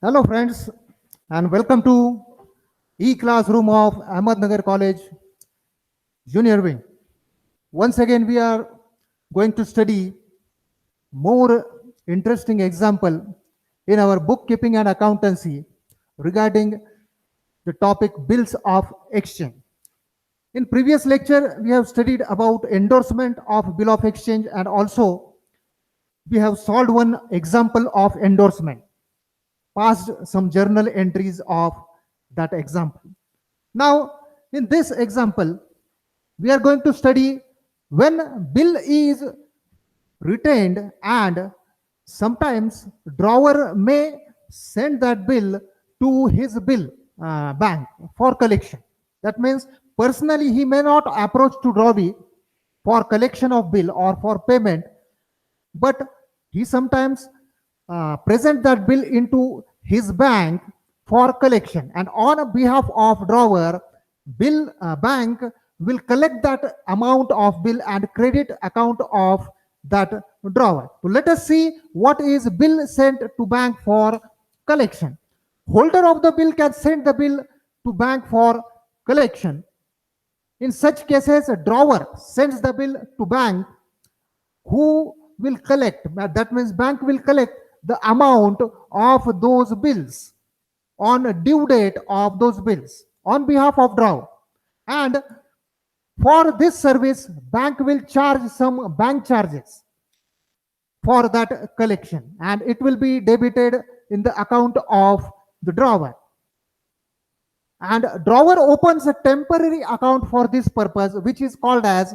Hello, friends, and welcome to e-classroom of Ahmednagar College Junior Wing. Once again, we are going to study more interesting example in our bookkeeping and accountancy regarding the topic bills of exchange. In previous lecture, we have studied about endorsement of bill of exchange, and also we have solved one example of endorsement, passed some journal entries of that example. Now, in this example, we are going to study when bill is retained, and sometimes drawer may send that bill to his bill bank for collection. That means personally he may not approach to Drawi for collection of bill or for payment, but he sometimes present that bill into his bank for collection, and on behalf of drawer, bill bank will collect that amount of bill and credit account of that drawer. So let us see what is bill sent to bank for collection. Holder of the bill can send the bill to bank for collection. In such cases, a drawer sends the bill to bank, who will collect, that means bank will collect the amount of those bills on a due date of those bills on behalf of draw, and for this service bank will charge some bank charges for that collection, and it will be debited in the account of the drawer, and drawer opens a temporary account for this purpose, which is called as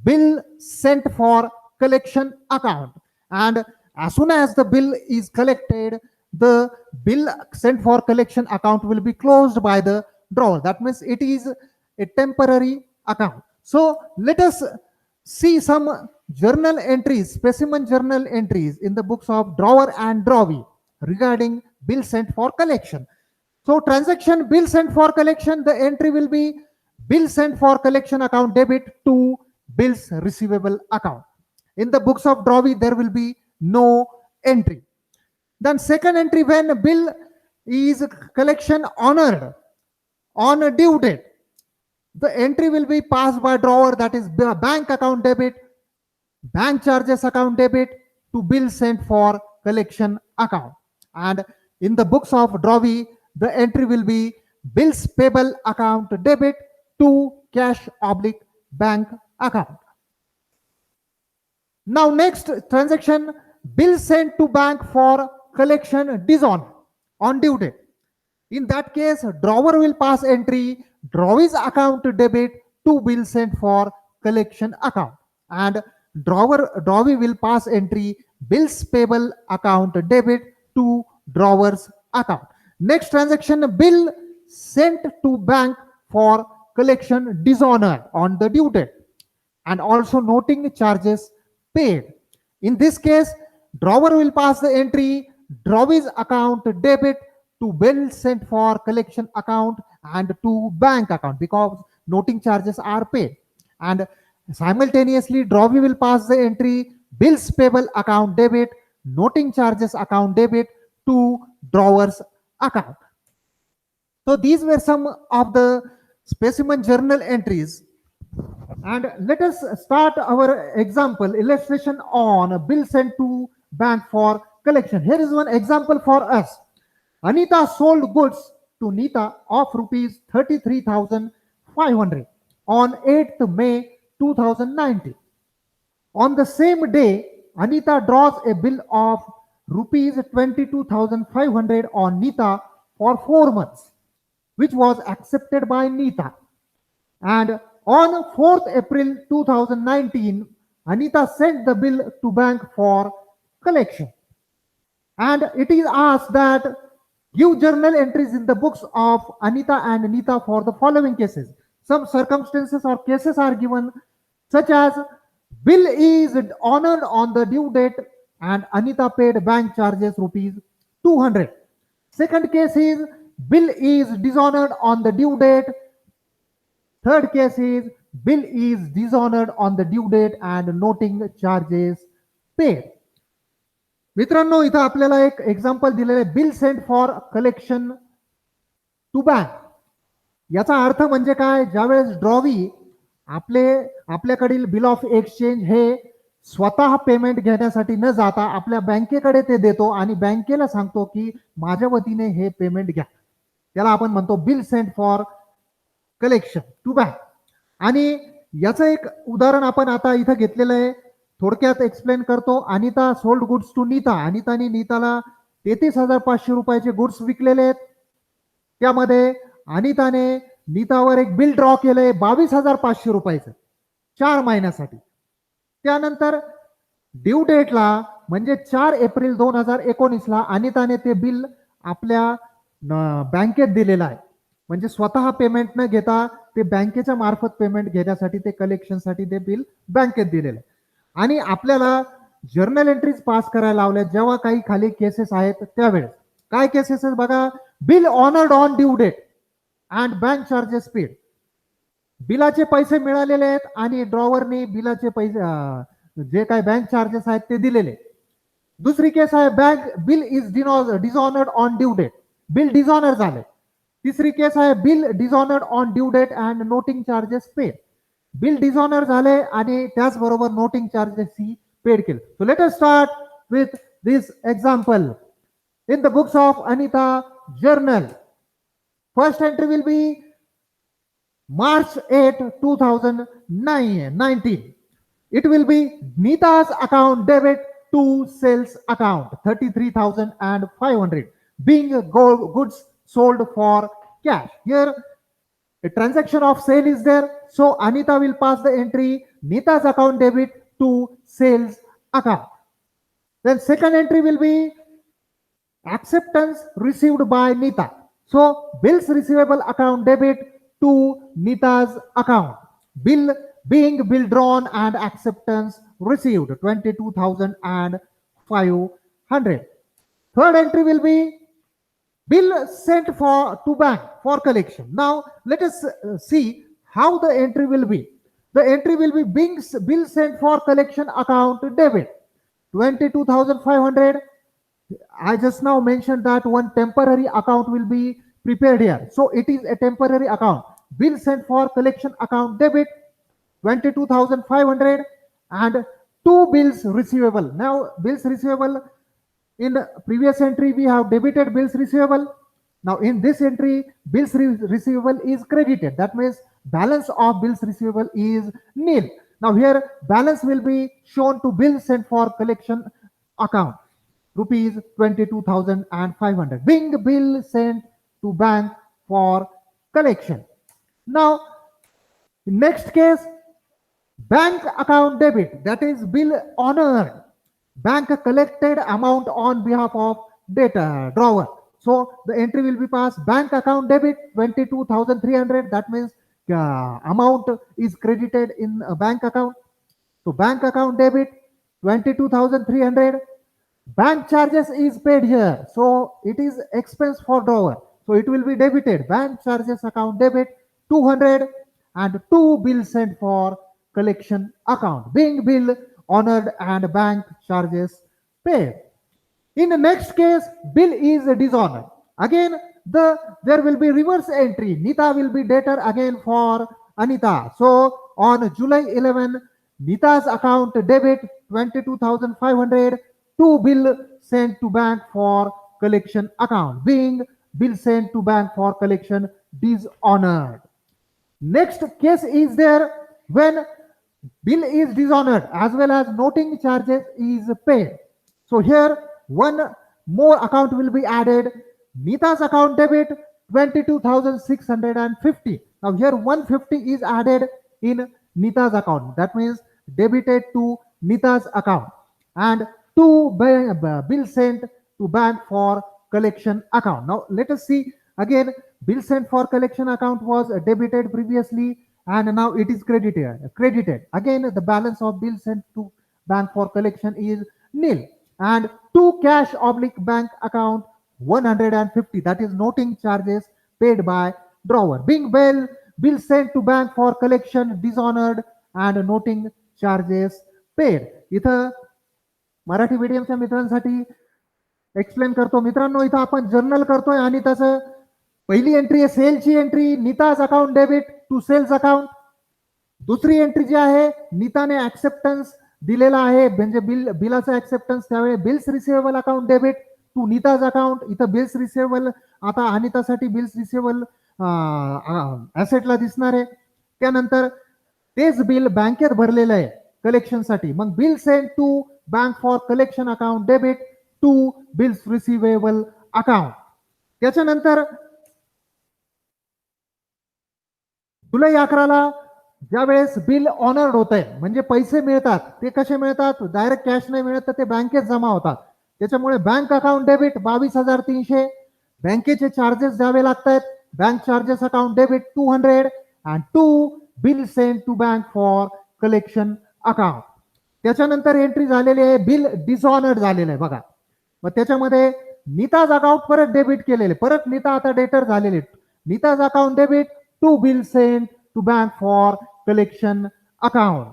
bill sent for collection account. And as soon as the bill is collected, the bill sent for collection account will be closed by the drawer. That means it is a temporary account. So let us see some journal entries, specimen journal entries in the books of drawer and drawee regarding bill sent for collection. So transaction bill sent for collection, the entry will be bill sent for collection account debit to bills receivable account. In the books of drawee, there will be no entry. Then second entry, when bill is collection honored on a due date, the entry will be passed by drawer, that is bank account debit, bank charges account debit to bill sent for collection account. And in the books of drawee, the entry will be bills payable account debit to cash oblique bank account. Now next transaction, bill sent to bank for collection dishonor on due date. In that case, drawer will pass entry drawee's account debit to bill sent for collection account, and drawee will pass entry bills payable account debit to drawer's account. Next transaction, bill sent to bank for collection dishonor on the due date, and also noting charges paid. In this case, drawer will pass the entry drawee's account debit to bill sent for collection account and to bank account, because noting charges are paid. And simultaneously, drawee will pass the entry bills payable account debit, noting charges account debit to drawer's account. So these were some of the specimen journal entries. And let us start our example illustration on a bill sent to bank for collection. Here is one example for us. Anita sold goods to Nita of rupees 33,500 on 8th May 2019. On the same day, Anita draws a bill of rupees 22,500 on Nita for 4 months, which was accepted by Nita. And on 4th April 2019, Anita sent the bill to bank for collection. And it is asked that give journal entries in the books of Anita and Nita for the following cases. Some circumstances or cases are given, such as bill is honored on the due date and Anita paid bank charges rupees 200. Second case is bill is dishonored on the due date. Third case is bill is dishonored on the due date and noting charges paid. मित्रांनो, इथं आपल्याला एक example दिलेलं आहे, bill sent for collection to bank. याचा अर्थ म्हणजे काय? ज्यावेळेस ड्रॉवी आपल्याकडील बिल ऑफ एक्सचेंज हे स्वतः पेमेंट घेण्यासाठी न जाता आपल्या बँकेकडे ते देतो आणि बँकेला सांगतो की माझ्या वतीने हे पेमेंट घ्या. त्याला आपण म्हणतो bill sent for collection to bank. आणि याचं एक उदाहरण आपण आता इथं घेतलेलं आहे, थोडक्यात एक्सप्लेन करतो. Anita sold goods to Nita. अनिताने नीताला 33,500 रुपयाचे गुड्स विकलेले आहेत. त्यामध्ये अनिताने नीतावर एक बिल ड्रॉ केलंय 22,500 रुपयाचं 4 महिन्यासाठी. त्यानंतर ड्यू डेटला म्हणजे 4 एप्रिल 2019ला अनिताने ते बिल आपल्या बँकेत दिलेलं आहे. म्हणजे स्वतः पेमेंट न घेता ते बँकेच्या मार्फत पेमेंट घेण्यासाठी ते कलेक्शनसाठी ते बिल बँकेत दिलेलं आहे. आणि आपल्याला जर्नल एंट्रीज पास करायला लावल्या जेव्हा काही खाली केसेस आहेत त्यावेळेस. काय केसेस आहेत बघा? Bill honoured on due date and bank charges paid. बिलाचे पैसे मिळालेले आहेत आणि ड्रॉवरने बिलाचे पैसे जे काय बँक चार्जेस आहेत ते दिलेले. दुसरी केस आहे bank bill is dishonoured on due date. Bill dishonour झाले. तिसरी केस आहे bill dishonoured on due date and noting charges paid. Bill dishonour झाले आणि त्याचबरोबर नोटिंग चार्जेस ही पेड केले. So let us start with this example in the books of Anita journal. First entry will be March 8, 2019. It will be Nita's account debit to sales account 33,500 being goods sold for cash. Here a transaction of sale is there, so Anita will pass the entry Nita's account debit to sales account. Then second entry will be acceptance received by Nita. So bills receivable account debit to Nita's account. Bill being bill drawn and acceptance received 22,500. Third entry will be bill sent to bank for collection. Now let us see how the entry will be. The entry will be bill sent for collection account debit 22,500. I just now mentioned that one temporary account will be prepared here. So it is a temporary account. Bill sent for collection account debit 22,500 and 2 bills receivable. Now bills receivable, in previous entry we have debited bills receivable. Now in this entry bills receivable is credited. That means balance of bills receivable is nil. Now here balance will be shown to bill sent for collection account rupees 22,500 being bill sent to bank for collection. Now next case, bank account debit, that is bill honored. Bank collected amount on behalf of drawer. So the entry will be passed bank account debit 22,300. That means amount is credited in a bank account. So bank account debit 22,300. Bank charges is paid here, so it is expense for drawer, so it will be debited. Bank charges account debit 200 and 2 bills sent for collection account being bill honored and bank charges paid. In the next case, bill is dishonored. Again there will be reverse entry. Nita will be debtor again for Anita. So on July 11, Nita's account debit 22,500, 2 bill sent to bank for collection account being bill sent to bank for collection dishonored. Next case is there when bill is dishonored as well as noting charges is paid. So here one more account will be added. Nita's account debit 22,650. Now here 150 is added in Nita's account. That means debited to Nita's account and 2 bills sent to bank for collection account. Now let us see again. Bill sent for collection account was debited previously and now it is credited. Again the balance of bill sent to bank for collection is nil and 2 cash oblique bank account 150. That is noting charges paid by drawer being bill sent to bank for collection dishonored and noting charges paid. इथं Marathi मीडियमच्या मित्रांसाठी explain करतो. मित्रांनो, इथं आपण journal करतोय आणि त्याचं पहिली entry आहे सेलची entry, Nita's account debit to sales account. दुसरी एंट्री जी आहे, नीताने ऍक्सेप्टन्स दिलेला आहे, म्हणजे बिलाचा ऍक्सेप्टन्स, त्यावेळी bills receivable account debit to Nita's account. इथं बिल्स रिसिवेबल आता अनितासाठी बिल्स रिसिवेबल ऍसेटला दिसणार आहे. त्यानंतर तेच बिल बँकेत भरलेलं आहे कलेक्शनसाठी, मग bill send to bank for collection account debit to bills receivable account. त्याच्यानंतर जुलै 11ला ज्यावेळेस बिल ऑनर्ड होत आहे, म्हणजे पैसे मिळतात, ते कसे मिळतात, डायरेक्ट कॅश नाही मिळत, तर ते बँकेत जमा होतात. त्याच्यामुळे बँक अकाउंट डेबिट 22,300, बँकेचे चार्जेस द्यावे लागतात, bank charges account debit 200 and to bill send to bank for collection account. त्याच्यानंतर एंट्री झालेली आहे बिल डिसऑनर्ड झालेलं आहे बघा. मग त्याच्यामध्ये नीताज अकाउंट परत डेबिट केलेले, परत नीता आता डेटर झालेले, Nita's account debit to bill send to bank for collection account.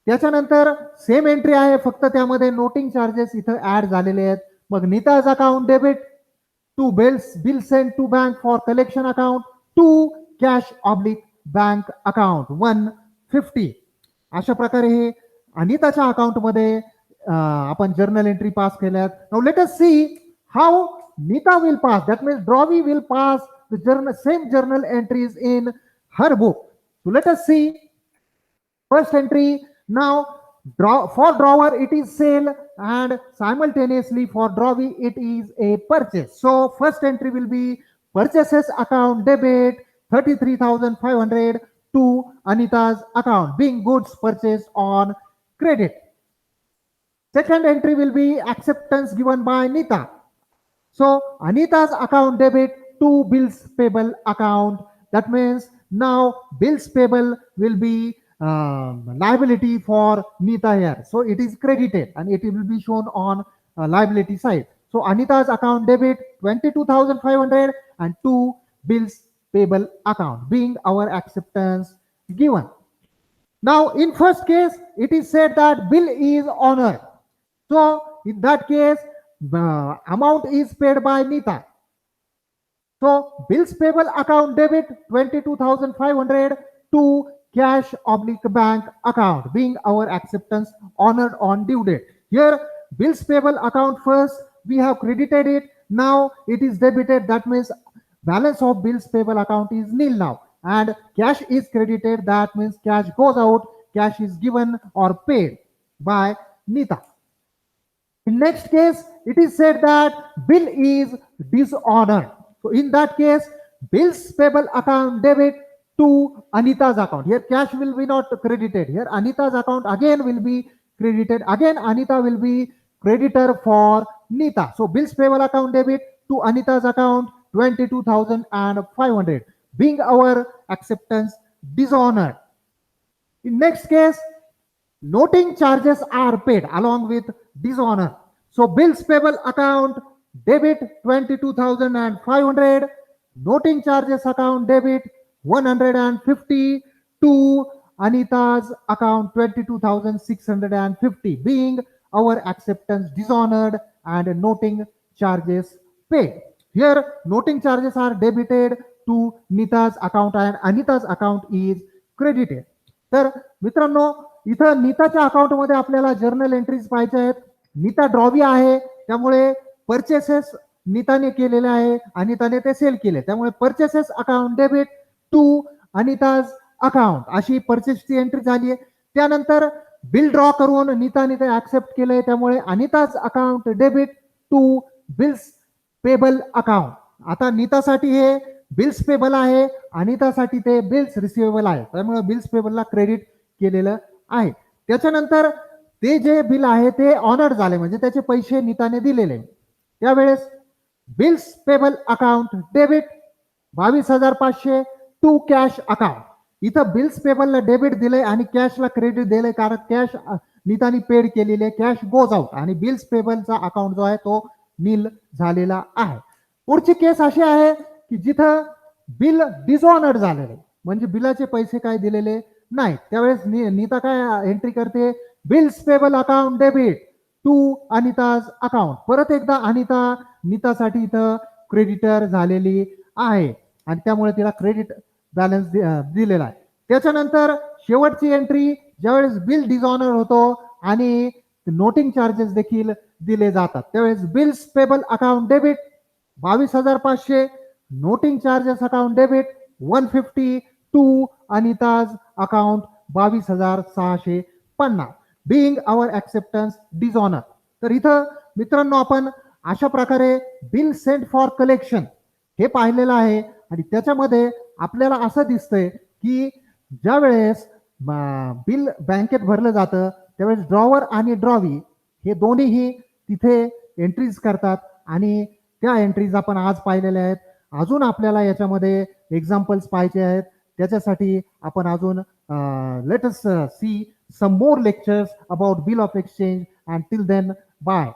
त्याच्यानंतर सेम एंट्री आहे, फक्त त्यामध्ये नोटिंग चार्जेस इथं ऍड झालेले आहेत. मग Nita's account debit to bill send to bank for collection account to cash oblique bank account 150. अशा प्रकारे हे अनिताच्या अकाउंटमध्ये आपण जर्नल एंट्री पास केल्यात. Now let us see how Nita will pass, that means drawee will pass the journal same journal entries in her book. So let us see first entry. Now for drawer it is sale and simultaneously for drawee it is a purchase. So first entry will be purchases account debit 33,500 to Anita's account, being goods purchased on credit. Second entry will be acceptance given by Nita. So Anita's account debit to bills payable account. That means now bills payable will be liability for Nita here. So it is credited and it will be shown on liability side. So Anita's account debit 22,500 and to bills payable account, being our acceptance given. Now in first case it is said that bill is honored. So in that case amount is paid by Nita. So bills payable account debit 22,500 to cash oblique bank account, being our acceptance honored on due date. Here bills payable account first we have credited it, now it is debited, that means balance of bills payable account is nil now, and cash is credited, that means cash goes out, cash is given or paid by Nita. In next case it is said that bill is dishonored. So in that case, bills payable account debit to Anita's account. Here cash will be not credited. Here Anita's account again will be credited. Again Anita will be creditor for Nita. So bills payable account debit to Anita's account 22,500, being our acceptance dishonored. In next case, noting charges are paid along with dishonor. So bills payable account debit 22,500, noting charges account debit 150 to Anita's account 22,650, being our acceptance dishonored and noting charges paid. Here noting charges are debited to Nita's account and Anita's account is credited. तर मित्रांनो, इथं नीताच्या अकाउंटमध्ये आपल्याला journal entries पाहिजे आहेत. Nita drawee आहे, त्यामुळे purchases नीताने केलेले आहे, अनिताने ते सेल केले, त्यामुळे purchases account debit to Anita's account अशी परचेसची एंट्री झाली आहे. त्यानंतर बिल ड्रॉ करून नीताने ते ऍक्सेप्ट केलंय, त्यामुळे Anita's account debit to bills payable account. आता नीतासाठी हे बिल्स पेबल आहे, अनितासाठी ते बिल्स रिसिवेबल आहे, त्यामुळे बिल्स पेबलला क्रेडिट केलेलं आहे. त्याच्यानंतर ते जे बिल आहे ते ऑनर्ड झाले, म्हणजे त्याचे पैसे नीताने दिलेले. त्यावेळेस bills payable account debit 22,500 to cash account. इथं बिल्स पेबलला डेबिट दिले आणि कॅशला क्रेडिट दिले, कारण कॅश नीताने पेड केलेली आहे, कॅश गोज आउट आणि बिल्स पेबलचा अकाउंट जो आहे तो नील झालेला आहे. पुढची केस अशी आहे की जिथं बिल डिसऑनर्ड झालेले, म्हणजे बिलाचे पैसे काय दिलेले नाही, त्यावेळेस नीता काय एंट्री करते, bills payable account debit to Anita's account. परत एकदा नीतासाठी इथं क्रेडिटर झालेली आहे आणि त्यामुळे तिला क्रेडिट बॅलन्स दिलेला आहे. त्याच्यानंतर शेवटची एंट्री ज्यावेळेस बिल डिझॉनर होतो आणि नोटिंग चार्जेस देखील दिले जातात त्यावेळेस bills payable account debit 22,500, noting charges account debit 150 to Anita's account 22,650 being our acceptance dishonour. तर इथं मित्रांनो आपण अशा प्रकारे बिल सेंट फॉर कलेक्शन हे पाहिलेलं आहे आणि त्याच्यामध्ये आपल्याला असं दिसतंय की ज्या वेळेस बिल बँकेत भरलं जातं त्यावेळेस ड्रॉवर आणि ड्रॉवी हे दोन्हीही तिथे एंट्रीज करतात आणि त्या एंट्रीज आपण आज पाहिलेल्या आहेत. अजून आपल्याला याच्यामध्ये एक्झाम्पल्स पाहिजे आहेत त्याच्यासाठी आपण अजून late us C some more lectures about bill of exchange. Until then, bye.